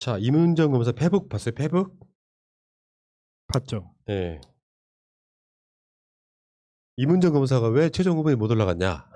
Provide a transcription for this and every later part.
자, 이문정 검사 페북 봤어요? 페북? 봤죠. 네. 이문정 검사가 왜 최종 후보에 못 올라갔냐?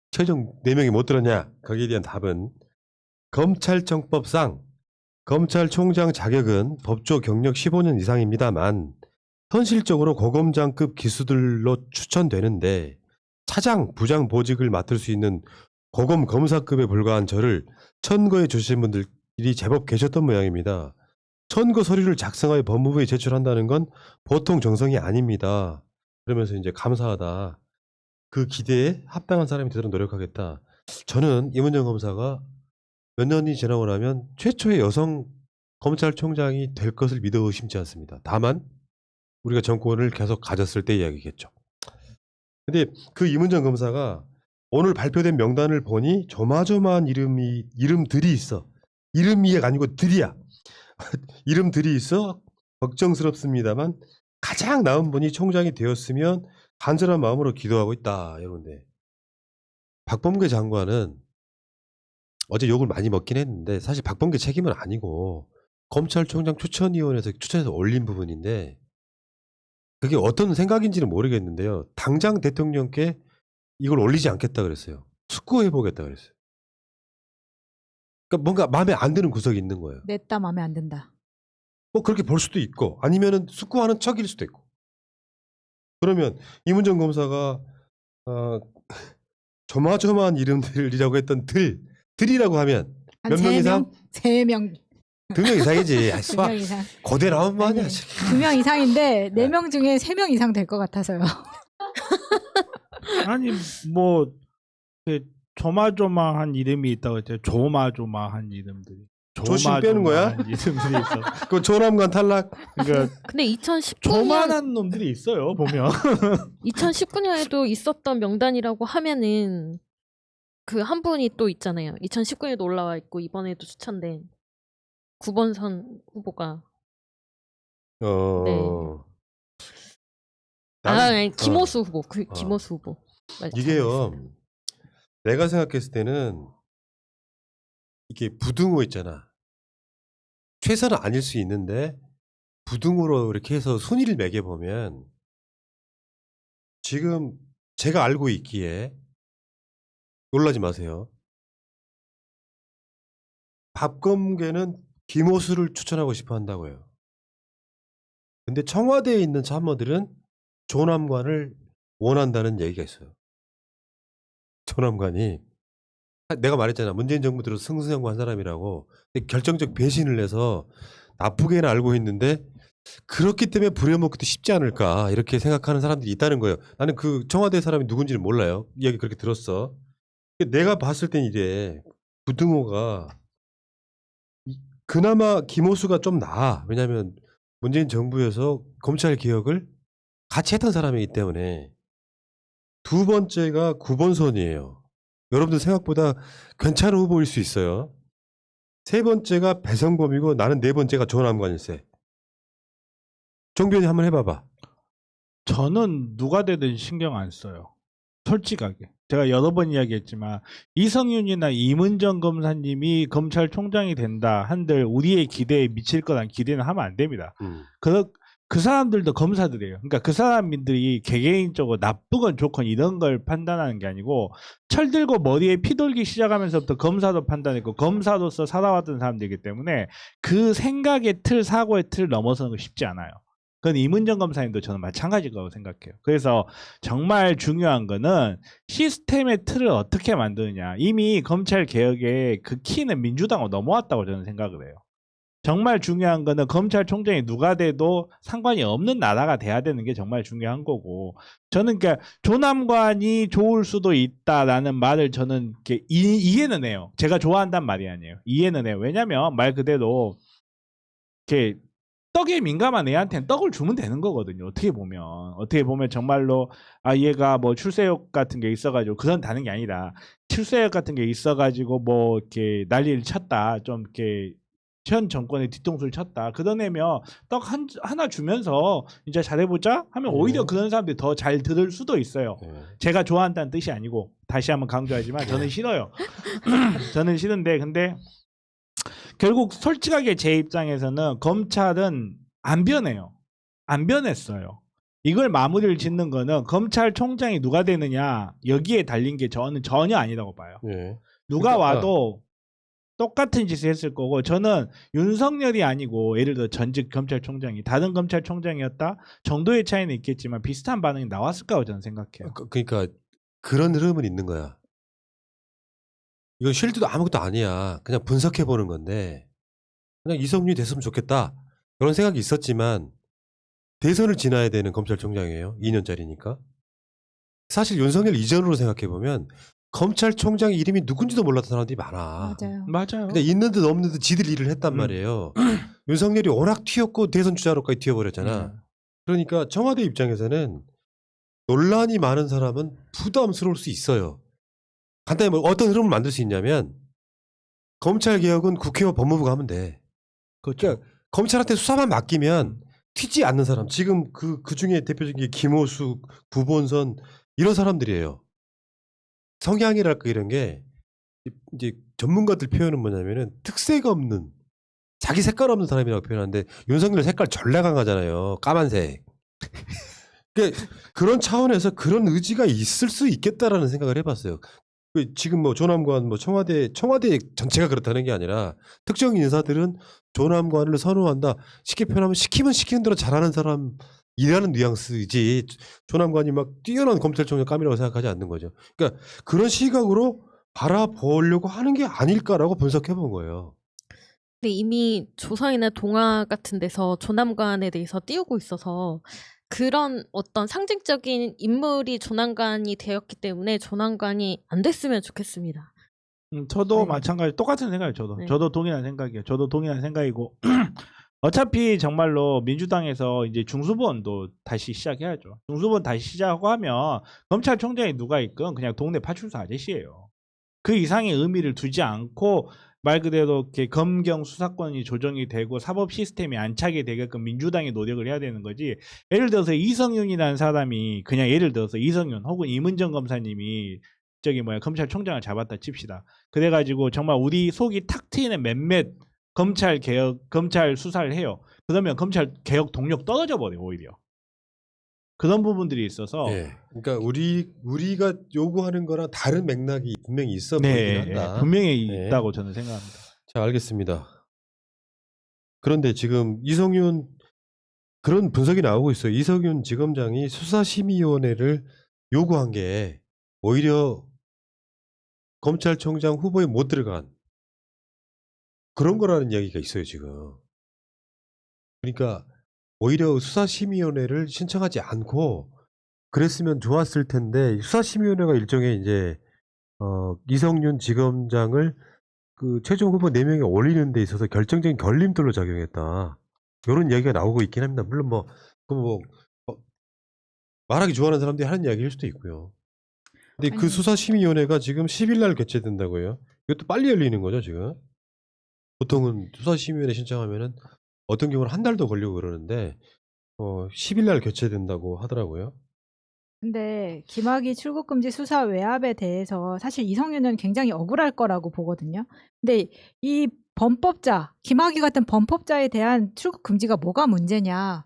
최종 4명이 못 들었냐? 거기에 대한 답은 검찰청법상 검찰총장 자격은 법조 경력 15년 이상입니다만 현실적으로 고검장급 기수들로 추천되는데 차장, 부장 보직을 맡을 수 있는 고검 검사급에 불과한 저를 천거해 주신 분들이 제법 계셨던 모양입니다. 천거 서류를 작성하여 법무부에 제출한다는 건 보통 정성이 아닙니다. 그러면서 이제 감사하다. 그 기대에 합당한 사람이 되도록 노력하겠다. 저는 이문정 검사가 몇 년이 지나고 나면 최초의 여성 검찰총장이 될 것을 믿어 의심치 않습니다. 다만 우리가 정권을 계속 가졌을 때 이야기겠죠. 근데 그 이문정 검사가 오늘 발표된 명단을 보니 조마조마한 이름들이 있어. 이름이 아니고 들이야. 이름들이 있어 걱정스럽습니다만 가장 나은 분이 총장이 되었으면 간절한 마음으로 기도하고 있다. 여러분들. 박범계 장관은 어제 욕을 많이 먹긴 했는데 사실 박범계 책임은 아니고 검찰총장 추천위원회에서 추천해서 올린 부분인데 그게 어떤 생각인지는 모르겠는데요. 당장 대통령께 이걸 올리지 않겠다 그랬어요. 숙고해보겠다 그랬어요. 그러니까 뭔가 마음에 안 드는 구석이 있는 거예요. 냈다 마음에 안 든다. 뭐 그렇게 볼 수도 있고 아니면은 숙고하는 척일 수도 있고. 그러면 이문정 검사가 조마조마한 이름들이라고 했던 들이라고 하면 몇 명 이상? 3명. 2명 이상이지. 2명 이상. 고대 나온 거 아니야. 2명 이상인데 4명 중에 3명 이상 될 것 같아서요. 아니 뭐 조마조마한 이름이 있다고 했죠. 조마조마한 이름들이. 조심 빼는 거야? 이름들이 있어. 그 조남관 탈락. 그러니까 근데 2019년 조만한 놈들이 있어요. 보면 2019년에도 있었던 명단이라고 하면은 그 한 분이 또 있잖아요. 2019년에도 올라와 있고 이번에도 추천된 9번 선 후보가 아니, 김호수 후보. 김호수 후보. 이게요. 내가 생각했을 때는 이게 부등호 있잖아. 최선은 아닐 수 있는데 부등호로 이렇게 해서 순위를 매겨보면 지금 제가 알고 있기에 놀라지 마세요. 박범계는 김호수를 추천하고 싶어 한다고요. 근데 청와대에 있는 참모들은 조남관을 원한다는 얘기가 있어요. 조남관이 내가 말했잖아. 문재인 정부 들어서 승승장구한 사람이라고. 결정적 배신을 해서 나쁘게는 알고 있는데 그렇기 때문에 부려먹기도 쉽지 않을까 이렇게 생각하는 사람들이 있다는 거예요. 나는 그 청와대 사람이 누군지는 몰라요. 이야기 그렇게 들었어. 내가 봤을 땐 이래. 부등호가 그나마 김호수가 좀 나아. 왜냐하면 문재인 정부에서 검찰 개혁을 같이 했던 사람이기 때문에. 두 번째가 9번선이에요. 여러분들 생각보다 괜찮은 후보일 수 있어요. 세 번째가 배성범이고 나는 네 번째가 조남관일세. 종변이 한번 해봐봐. 저는 누가 되든 신경 안 써요. 솔직하게. 제가 여러 번 이야기했지만 이성윤이나 이문정 검사님이 검찰총장이 된다 한들 우리의 기대에 미칠 거란 기대는 하면 안 됩니다. 그 사람들도 검사들이에요. 그러니까 그 사람들이 개개인적으로 나쁘건 좋건 이런 걸 판단하는 게 아니고 철들고 머리에 피 돌기 시작하면서부터 검사도 판단했고 검사로서 살아왔던 사람들이기 때문에 그 생각의 틀, 사고의 틀을 넘어서는 거 쉽지 않아요. 그건 이문정 검사님도 저는 마찬가지일 거라고 생각해요. 그래서 정말 중요한 거는 시스템의 틀을 어떻게 만드느냐. 이미 검찰 개혁의 그 키는 민주당으로 넘어왔다고 저는 생각을 해요. 정말 중요한 거는 검찰총장이 누가 돼도 상관이 없는 나라가 돼야 되는 게 정말 중요한 거고 저는 그러니까 조남관이 좋을 수도 있다라는 말을 저는 이렇게 이해는 해요. 제가 좋아한다는 말이 아니에요. 이해는 해요. 왜냐면 말 그대로 이렇게 떡에 민감한 애한테는 떡을 주면 되는 거거든요. 어떻게 보면 정말로 얘가 뭐 출세욕 같은 게 있어가지고 그건 다른 게 아니다. 출세욕 같은 게 있어가지고 뭐 이렇게 난리를 쳤다. 좀 이렇게 현 정권의 뒤통수를 쳤다. 그런 애면 떡 하나 주면서 이제 잘해보자 하면 오히려 그런 사람들이 더 잘 들을 수도 있어요. 제가 좋아한다는 뜻이 아니고 다시 한번 강조하지만 저는 싫어요. 저는 싫은데 근데 결국 솔직하게 제 입장에서는 검찰은 안 변해요. 안 변했어요. 이걸 마무리를 짓는 거는 검찰총장이 누가 되느냐 여기에 달린 게 저는 전혀 아니라고 봐요. 예. 누가 그러니까, 와도 똑같은 짓을 했을 거고 저는 윤석열이 아니고 예를 들어 전직 검찰총장이 다른 검찰총장이었다 정도의 차이는 있겠지만 비슷한 반응이 나왔을 거라고 저는 생각해요. 그러니까 그런 흐름은 있는 거야. 이건 쉴드도 아무것도 아니야. 그냥 분석해 보는 건데 그냥 이성윤이 됐으면 좋겠다. 그런 생각이 있었지만 대선을 지나야 되는 검찰총장이에요. 2년짜리니까. 사실 윤석열 이전으로 생각해 보면 검찰총장 이름이 누군지도 몰랐던 사람들이 많아. 맞아요. 맞아요. 근데 있는 듯 없는 듯 지들 일을 했단 말이에요. 윤석열이 워낙 튀었고 대선 주자로까지 튀어버렸잖아. 그러니까 청와대 입장에서는 논란이 많은 사람은 부담스러울 수 있어요. 간단히 뭐 어떤 흐름을 만들 수 있냐면 검찰 개혁은 국회와 법무부가 하면 돼. 그렇죠. 그러니까 검찰한테 수사만 맡기면 튀지 않는 사람. 지금 그 중에 대표적인 게 김호수, 구본선 이런 사람들이에요. 성향이랄까 이런 게 이제 전문가들 표현은 뭐냐면은 특색 없는 자기 색깔 없는 사람이라고 표현하는데 윤석열 색깔 전래 강하잖아요. 까만색. 그러니까 그런 차원에서 그런 의지가 있을 수 있겠다라는 생각을 해봤어요. 지금 뭐 조남관 뭐 청와대 전체가 그렇다는 게 아니라 특정 인사들은 조남관을 선호한다. 쉽게 표현하면 시키면 시키는 대로 잘하는 사람이라는 뉘앙스이지 조남관이 막 뛰어난 검찰총장 감이라고 생각하지 않는 거죠. 그러니까 그런 시각으로 바라보려고 하는 게 아닐까라고 분석해 본 거예요. 근데 이미 조선이나 동아 같은 데서 조남관에 대해서 띄우고 있어서 그런 어떤 상징적인 인물이 조남관이 되었기 때문에 조남관이 안 됐으면 좋겠습니다. 저도 네. 마찬가지 똑같은 생각이에요. 저도 네. 저도 동일한 생각이에요. 저도 동일한 생각이고 어차피 정말로 민주당에서 이제 중수본도 다시 시작해야죠. 중수본 다시 시작하고 하면 검찰총장이 누가 있건 그냥 동네 파출소 아저씨예요. 그 이상의 의미를 두지 않고 말 그대로 이렇게 검경 수사권이 조정이 되고 사법 시스템이 안착이 되게끔 민주당이 노력을 해야 되는 거지. 예를 들어서 이성윤이라는 사람이 그냥 예를 들어서 이성윤 혹은 이문정 검사님이 저기 뭐야 검찰총장을 잡았다 칩시다. 그래가지고 정말 우리 속이 탁 트이는 몇몇 검찰 개혁 검찰 수사를 해요. 그러면 검찰 개혁 동력 떨어져 버려 오히려. 그런 부분들이 있어서 예. 그러니까 우리가 요구하는 거랑 다른 맥락이 분명히 있어 네, 보이긴 한다. 분명히 네. 있다고 저는 생각합니다. 자, 알겠습니다. 그런데 지금 이성윤 그런 분석이 나오고 있어요. 이성윤 지검장이 수사심의위원회를 요구한 게 오히려 검찰총장 후보에 못 들어간 그런 거라는 이야기가 있어요, 지금. 그러니까 오히려 수사심의위원회를 신청하지 않고 그랬으면 좋았을 텐데 수사심의위원회가 일종의 이제 이성윤 지검장을 그 최종 후보 4명에 올리는 데 있어서 결정적인 걸림돌로 작용했다. 이런 이야기가 나오고 있긴 합니다. 물론 말하기 좋아하는 사람들이 하는 이야기일 수도 있고요. 근데 그 아니. 수사심의위원회가 지금 10일 날 개최된다고요. 이것도 빨리 열리는 거죠, 지금. 보통은 수사심의위원회 신청하면은 어떤 경우는 한 달도 걸리고 그러는데 10일 날 개최된다고 하더라고요. 근데 김학의 출국금지 수사 외압에 대해서 사실 이성윤은 굉장히 억울할 거라고 보거든요. 근데 이 범법자, 김학의 같은 범법자에 대한 출국금지가 뭐가 문제냐.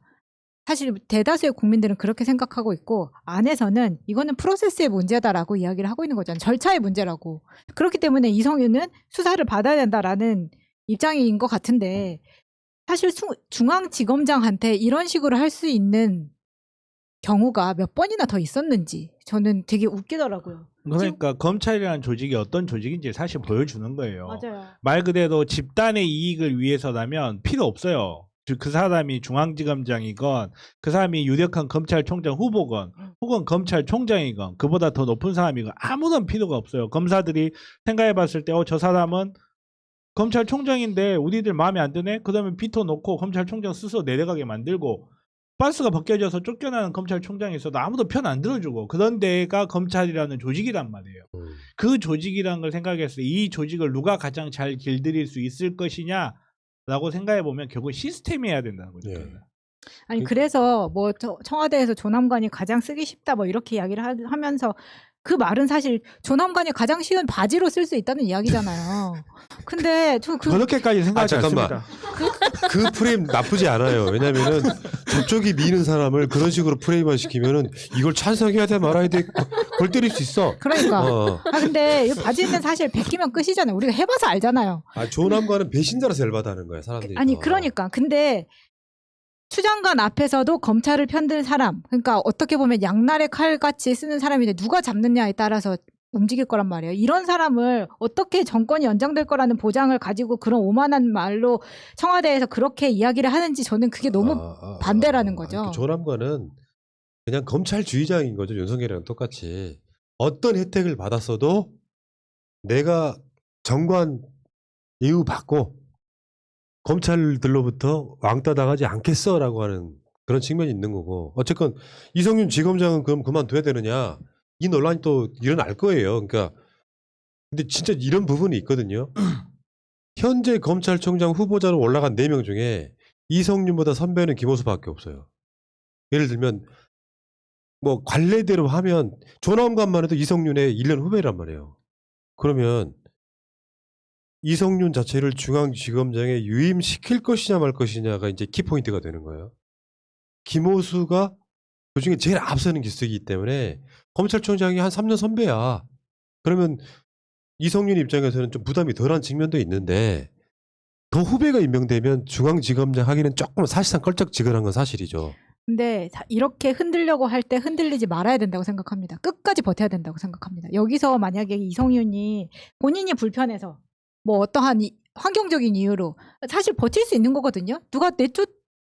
사실 대다수의 국민들은 그렇게 생각하고 있고 안에서는 이거는 프로세스의 문제다라고 이야기를 하고 있는 거잖아요. 절차의 문제라고. 그렇기 때문에 이성윤은 수사를 받아야 된다라는 입장인 것 같은데 사실 중앙지검장한테 이런 식으로 할 수 있는 경우가 몇 번이나 더 있었는지 저는 되게 웃기더라고요. 그러니까 검찰이라는 조직이 어떤 조직인지 사실 보여주는 거예요. 맞아요. 말 그대로 집단의 이익을 위해서라면 필요 없어요. 그 사람이 중앙지검장이건 그 사람이 유력한 검찰총장 후보건 혹은 검찰총장이건 그보다 더 높은 사람이건 아무런 필요가 없어요. 검사들이 생각해봤을 때 저 사람은 검찰총장인데 우리들 마음에 안 드네? 그러면 비토 놓고 검찰총장 스스로 내려가게 만들고 바스가 벗겨져서 쫓겨나는 검찰총장이 있어도 아무도 편 안 들어주고 그런 데가 검찰이라는 조직이란 말이에요. 그 조직이라는 걸 생각했을 때 이 조직을 누가 가장 잘 길들일 수 있을 것이냐라고 생각해보면 결국 시스템이 해야 된다는 거죠. 네. 아니 그래서 뭐 청와대에서 조남관이 가장 쓰기 쉽다 뭐 이렇게 이야기를 하면서 그 말은 사실 조남관이 가장 쉬운 바지로 쓸 수 있다는 이야기잖아요. 근데 그렇게까지 생각하지 잠깐만. 않습니다. 그 프레임 나쁘지 않아요. 왜냐면은 저쪽이 미는 사람을 그런 식으로 프레임화 시키면은 이걸 찬성해야 돼 말아야 돼 골 때릴 수 있어. 그러니까. 어. 근데 이 바지는 사실 베끼면 끝이잖아요. 우리가 해봐서 알잖아요. 조남관은 배신자라서 열받아하는 거야 사람들이. 아니 더. 그러니까 근데 추장관 앞에서도 검찰을 편든 사람, 그러니까 어떻게 보면 양날의 칼같이 쓰는 사람인데 누가 잡느냐에 따라서 움직일 거란 말이에요. 이런 사람을 어떻게 정권이 연장될 거라는 보장을 가지고 그런 오만한 말로 청와대에서 그렇게 이야기를 하는지 저는 그게 너무 반대라는 거죠. 그 조남관은 그냥 검찰주의자인 거죠. 윤석열이랑 똑같이 어떤 혜택을 받았어도 내가 정관 이후 받고 검찰들로부터 왕따 당하지 않겠어라고 하는 그런 측면이 있는 거고 어쨌건 이성윤 지검장은 그럼 그만둬야 되느냐 이 논란이 또 일어날 거예요. 그러니까 근데 진짜 이런 부분이 있거든요. 현재 검찰총장 후보자로 올라간 4명 중에 이성윤보다 선배는 김호수밖에 없어요. 예를 들면 뭐 관례대로 하면 조남관만 해도 이성윤의 1년 후배란 말이에요. 그러면 이성윤 자체를 중앙지검장에 유임시킬 것이냐 말 것이냐가 이제 키포인트가 되는 거예요. 김호수가 그중에 제일 앞서는 기수이기 때문에 검찰총장이 한 3년 선배야. 그러면 이성윤 입장에서는 좀 부담이 덜한 측면도 있는데 더 후배가 임명되면 중앙지검장 하기는 조금 사실상 껄쩍지근한 건 사실이죠. 근데 이렇게 흔들려고 할 때 흔들리지 말아야 된다고 생각합니다. 끝까지 버텨야 된다고 생각합니다. 여기서 만약에 이성윤이 본인이 불편해서 뭐 어떠한 환경적인 이유로 사실 버틸 수 있는 거거든요. 누가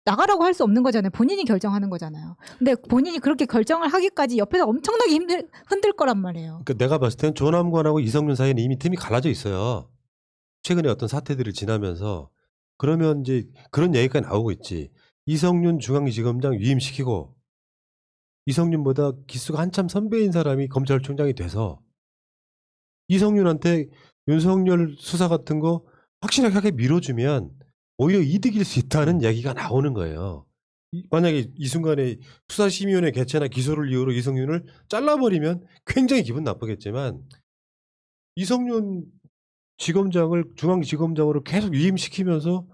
나가라고 할 수 없는 거잖아요. 본인이 결정하는 거잖아요. 근데 본인이 그렇게 결정을 하기까지 옆에서 엄청나게 흔들 거란 말이에요. 그러니까 내가 봤을 땐 조남관하고 이성윤 사이에는 이미 틈이 갈라져 있어요. 최근에 어떤 사태들을 지나면서 그러면 이제 그런 얘기가 나오고 있지. 이성윤 중앙지검장 위임시키고 이성윤보다 기수가 한참 선배인 사람이 검찰총장이 돼서 이성윤한테 윤석열 수사 같은 거 확실하게 밀어주면 오히려 이득일 수 있다는 얘기가 나오는 거예요. 만약에 이 순간에 수사심의위원회 개최나 기소를 이유로 이성윤을 잘라버리면 굉장히 기분 나쁘겠지만 이성윤 지검장을 중앙지검장으로 계속 위임시키면서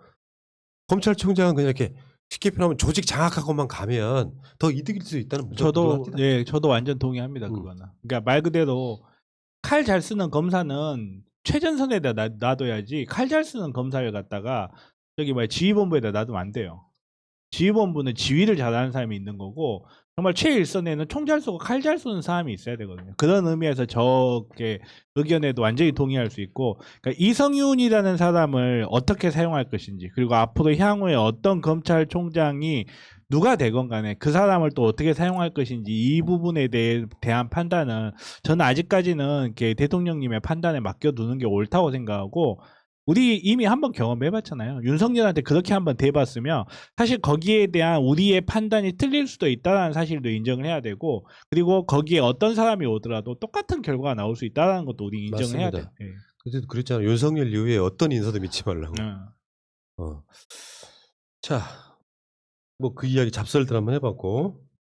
검찰총장은 그냥 이렇게 쉽게 표현하면 조직 장악하고만 가면 더 이득일 수 있다는 저도 완전 동의합니다. 그거는. 그러니까 말 그대로 칼 잘 쓰는 검사는 최전선에다 놔둬야지 칼 잘 쓰는 검사를 갖다가 저기 지휘본부에다 놔두면 안 돼요. 지휘본부는 지휘를 잘하는 사람이 있는 거고 정말 최일선에는 총 잘 쏘고 칼 잘 쏘는 사람이 있어야 되거든요. 그런 의미에서 저게 의견에도 완전히 동의할 수 있고 그러니까 이성윤이라는 사람을 어떻게 사용할 것인지 그리고 앞으로 향후에 어떤 검찰총장이 누가 되건 간에 그 사람을 또 어떻게 사용할 것인지 이 부분에 대한 판단은 저는 아직까지는 이렇게 대통령님의 판단에 맡겨두는 게 옳다고 생각하고 우리 이미 한번 경험해봤잖아요. 윤석열한테 그렇게 한번 대봤으면 사실 거기에 대한 우리의 판단이 틀릴 수도 있다는 사실도 인정을 해야 되고 그리고 거기에 어떤 사람이 오더라도 똑같은 결과가 나올 수 있다는 것도 우리 인정을 해야 돼요. 예. 그래도 그랬잖아요. 윤석열 이후에 어떤 인사도 믿지 말라고. 자, 뭐 그 이야기 잡설들 한번 해봤고